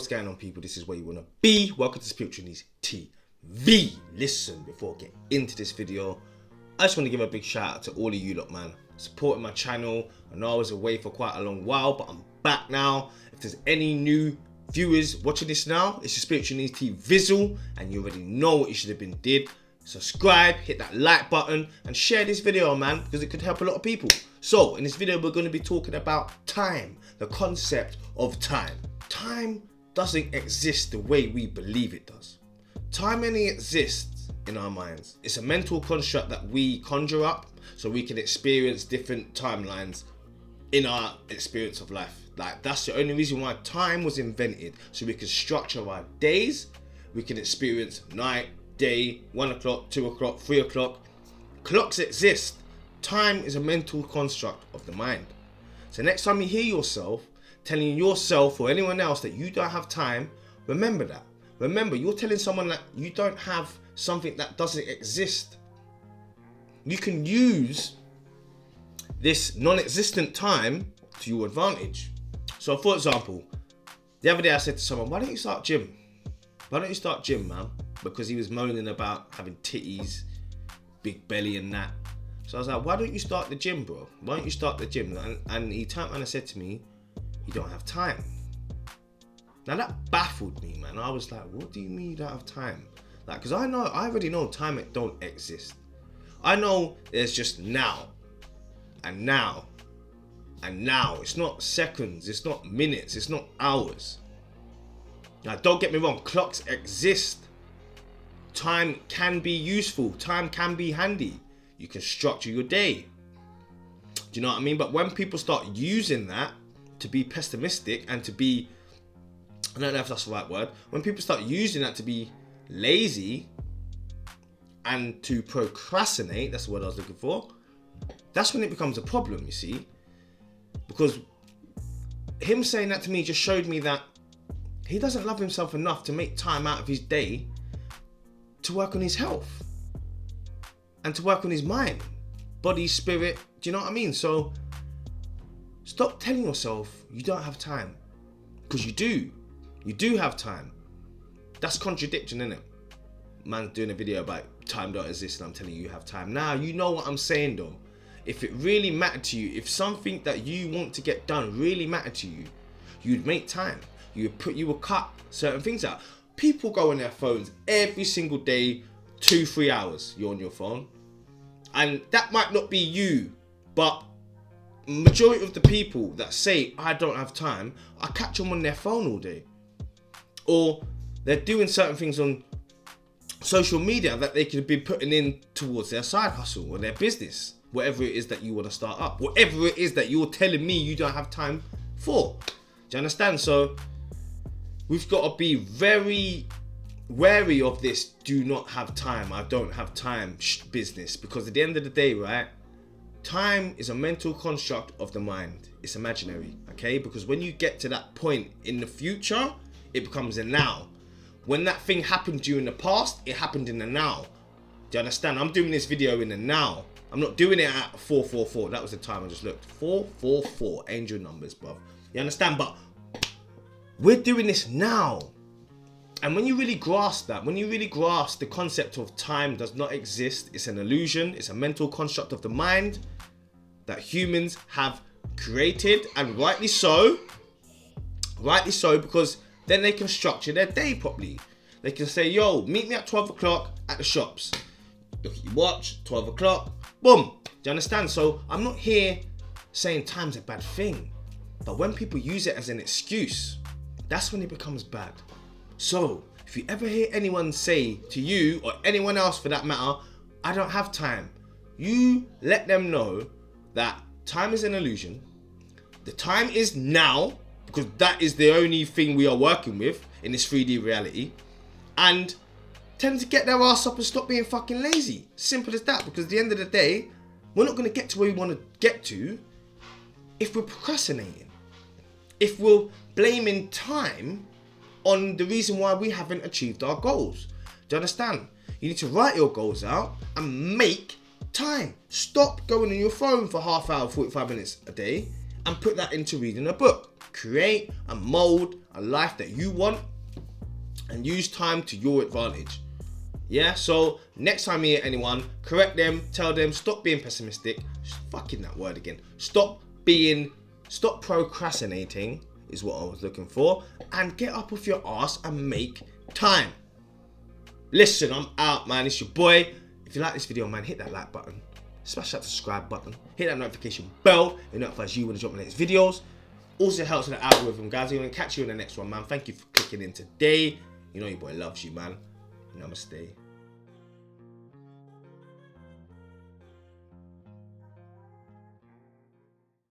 what's going on, people? This is where you want to be. Welcome to Spiritual Needs TV. Listen, before I get into this video, I just want to give a big shout out to all of you lot, man, supporting my channel. I know I was away for quite a long while, but I'm back now. If there's any new viewers watching this now, it's your Spiritual Needs TV Visual, and you already know what you should have been did. Subscribe, hit that like button, and share this video, man, because it could help a lot of people. So, in this video, we're going to be talking about time, the concept of time. Time doesn't exist the way we believe it does. Time only exists in our minds. It's a mental construct that we conjure up so we can experience different timelines in our experience of life. Like, that's the only reason why time was invented, so we can structure our days. We can experience night, day, 1 o'clock, 2 o'clock, 3 o'clock. Clocks exist. Time is a mental construct of the mind. So next time you hear yourself telling yourself or anyone else that you don't have time, remember that. Remember, you're telling someone that you don't have something that doesn't exist. You can use this non-existent time to your advantage. So for example, the other day I said to someone, why don't you start gym? Why don't you start gym, man? Because he was moaning about having titties, big belly and that. So I was like, why don't you start the gym, bro? Why don't you start the gym? And he turned around and said to me, you don't have time. Now that baffled me, man. I was like, what do you mean you don't have time? Like, because I already know time don't exist. I know there's just now, and now, and now. It's not seconds, it's not minutes, it's not hours. Now, don't get me wrong, clocks exist. Time can be useful, time can be handy. You can structure your day. Do you know what I mean? But when people start using that to be pessimistic and to be, I don't know if that's the right word, when people start using that to be lazy and to procrastinate, that's the word I was looking for, that's when it becomes a problem, you see. Because him saying that to me just showed me that he doesn't love himself enough to make time out of his day to work on his health and to work on his mind, body, spirit. Do you know what I mean? So stop telling yourself you don't have time, because you do. You do have time. That's contradiction, isn't it? Man's doing a video about time don't exist and I'm telling you you have time. Now, you know what I'm saying though. If it really mattered to you, if something that you want to get done really mattered to you, you'd make time. You would cut certain things out. People go on their phones every single day, 2-3 hours you're on your phone. And that might not be you, but majority of the people that say I don't have time, I catch them on their phone all day. Or they're doing certain things on social media that they could be putting in towards their side hustle or their business, whatever it is that you want to start up, whatever it is that you're telling me you don't have time for. Do you understand? So we've got to be very wary of this do not have time, I don't have time business, because at the end of the day, right, time is a mental construct of the mind. It's imaginary, okay? Because when you get to that point in the future, it becomes a now. When that thing happened to you in the past, it happened in the now. Do you understand? I'm doing this video in the now. I'm not doing it at 444. That was the time I just looked. 444, angel numbers, bro. You understand? But we're doing this now. And when you really grasp that, when you really grasp the concept of time does not exist, it's an illusion, it's a mental construct of the mind that humans have created, and rightly so, because then they can structure their day properly. They can say, yo, meet me at 12 o'clock at the shops. Look at your watch, 12 o'clock, boom. Do you understand? So I'm not here saying time's a bad thing, but when people use it as an excuse, that's when it becomes bad. So if you ever hear anyone say to you, or anyone else for that matter, I don't have time, you let them know that time is an illusion. The time is now, because that is the only thing we are working with in this 3D reality, and tell them to get their ass up and stop being fucking lazy. Simple as that. Because at the end of the day, we're not going to get to where we want to get to if we're procrastinating, if we're blaming time on the reason why we haven't achieved our goals. Do you understand? You need to write your goals out and make time. Stop going on your phone for half hour, 45 minutes a day, and put that into reading a book. Create and mold a life that you want and use time to your advantage. Yeah, so next time you hear anyone, correct them, tell them, stop being pessimistic. Fucking that word again. Stop procrastinating is what I was looking for, and get up off your ass and make time. Listen, I'm out, man. It's your boy. If you like this video, man, hit that like button, smash that subscribe button, hit that notification bell. It notifies you when I drop my next videos. Also helps with the algorithm, guys. I'm gonna catch you in the next one, man. Thank you for clicking in today. You know your boy loves you, man. Namaste.